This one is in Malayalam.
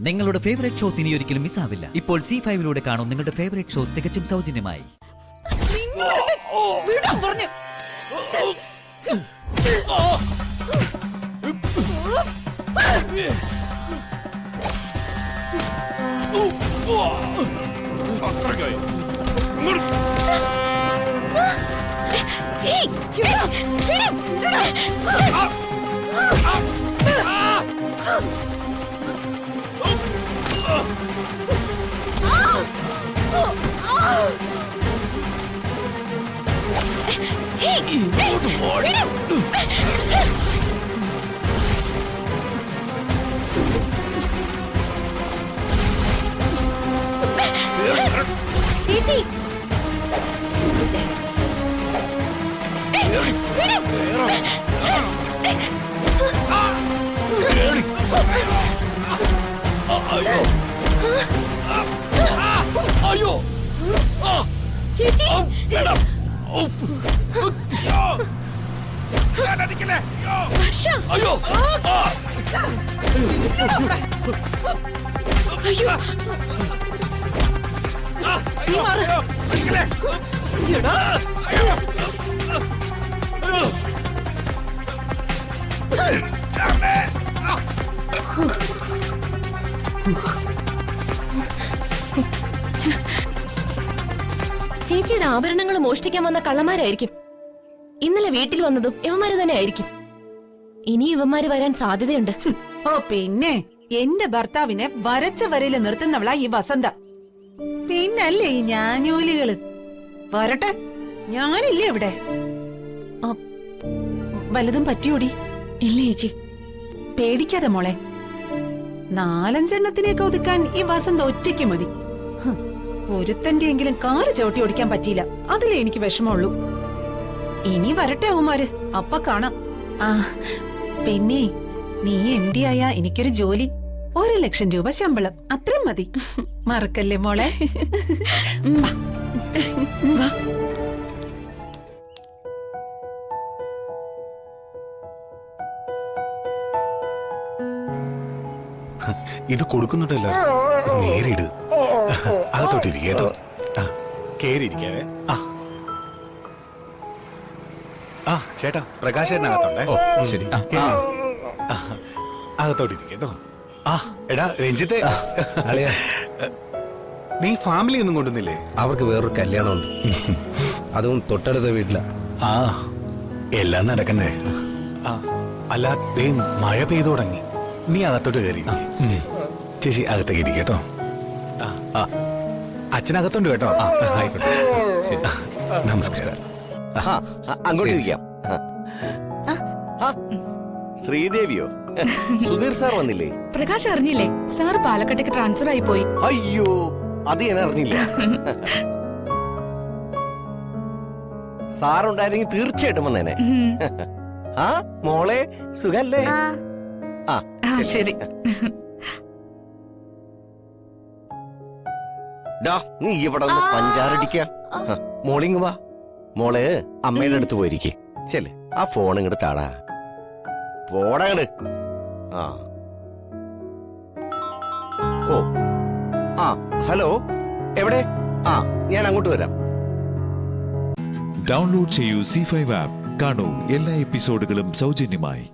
നിങ്ങളുടെ ഫേവറേറ്റ് ഷോസ് ഇനി ഒരിക്കലും മിസ്സാവില്ല. ഇപ്പോൾ C5 കാണും നിങ്ങളുടെ ഫേവറേറ്റ് ഷോസ് തികച്ചും സൗജന്യമായി. ചേച്ചി അയ്യോ ചേച്ചി വർഷ അയ്യോ അയ്യോ ചേച്ചിയുടെ ആഭരണങ്ങൾ മോഷ്ടിക്കാൻ വന്ന കള്ളന്മാരായിരിക്കും. ഇന്നലെ വീട്ടിൽ വന്നതും ഇവന്മാര് തന്നെ ആയിരിക്കും. ഇനി ഇവന്മാര് വരാൻ സാധ്യതയുണ്ട്. ഓ പിന്നെ എന്റെ ഭർത്താവിനെ വരച്ച വരയിൽ നിർത്തുന്നവളാ ഈ വസന്ത. പിന്നല്ലേ ഈ ഞാഞ്ഞൂലികള്. വരട്ടെ, ഞാനില്ലേ ഇവിടെ. വലുതും പറ്റിയോടി? ഇല്ല ചേച്ചി, പേടിക്കാതെ മോളെ. 4-5 ഒതുക്കാൻ ഈ വസന്ത ഒറ്റയ്ക്ക് മതി. ഒരുത്തന്റെയെങ്കിലും കാല് ചവിട്ടി ഓടിക്കാൻ പറ്റിയില്ല. അതിലേ എനിക്ക് വിഷമമുള്ളൂ. ഇനി വരട്ടെ അവന്മാര്, അപ്പ കാണാം. പിന്നെ നീ MD ആയ എനിക്കൊരു ജോലി, 1,00,000 രൂപ ശമ്പളം, അത്രയും മതി. മറക്കല്ലേ മോളെ. ഇത് കൊടുക്കുന്നുണ്ടല്ലോ, നേരിട്. അകത്തോട്ടിരിക്കേട്ടോ. കേറിയിരിക്കാവേ. ആ ചേട്ടാ, പ്രകാശ് ചേട്ടൻ അകത്തുണ്ടേ. ശരി. അകത്തോട്ടിരിക്കേട്ടോ. എടാ രഞ്ജിത്തെ, നീ ഫാമിലി ഒന്നും കൊണ്ടുവന്നില്ലേ? അവർക്ക് വേറൊരു കല്യാണമുണ്ട്, അതും തൊട്ടടുത്ത വീട്ടില. എല്ലാം നടക്കണ്ടേ? അല്ല, ദേ മഴ പെയ്തു തുടങ്ങി. നീ അകത്തോട്ട് കയറി. ചേച്ചി അകത്തേക്ക് ഇരിക്കട്ടോ. അച്ഛനകത്തുണ്ട് കേട്ടോ. ആയിക്കോട്ടെ, ശരി. നമസ്കാരം. അങ്ങോട്ട് ഇരിക്കാം. ശ്രീദേവിയോ? സുധീർ സാർ വന്നില്ലേ? പ്രകാശ് അറിഞ്ഞില്ലേ? സാർ പാലക്കാട്ടേക്ക് ട്രാൻസ്ഫർ ആയി പോയി. അയ്യോ, അത് ഞാൻ അറിഞ്ഞില്ല. സാറുണ്ടായിരുന്നെങ്കിൽ തീർച്ചയായിട്ടും വന്നേനെ. ആ മോളെ, സുഖല്ലേ? ശരി. നീ ഇവിടെ ഒന്ന് പഞ്ചാരടിക്ക. മോളിങ് വാ. മോള് അമ്മയുടെ അടുത്ത് പോയിരിക്കേ. ചെല്ലേ, ആ ഫോൺ ഇങ്ങോട്ട് താടാ. പോടങ്ങട്. ഹലോ, എവിടെ? ഞാൻ അങ്ങോട്ട് വരാം. ഡൗൺലോഡ് ചെയ്യൂ C5 ആപ്പ്. കാണൂ എല്ലാ എപ്പിസോഡുകളും സൗജന്യമായി.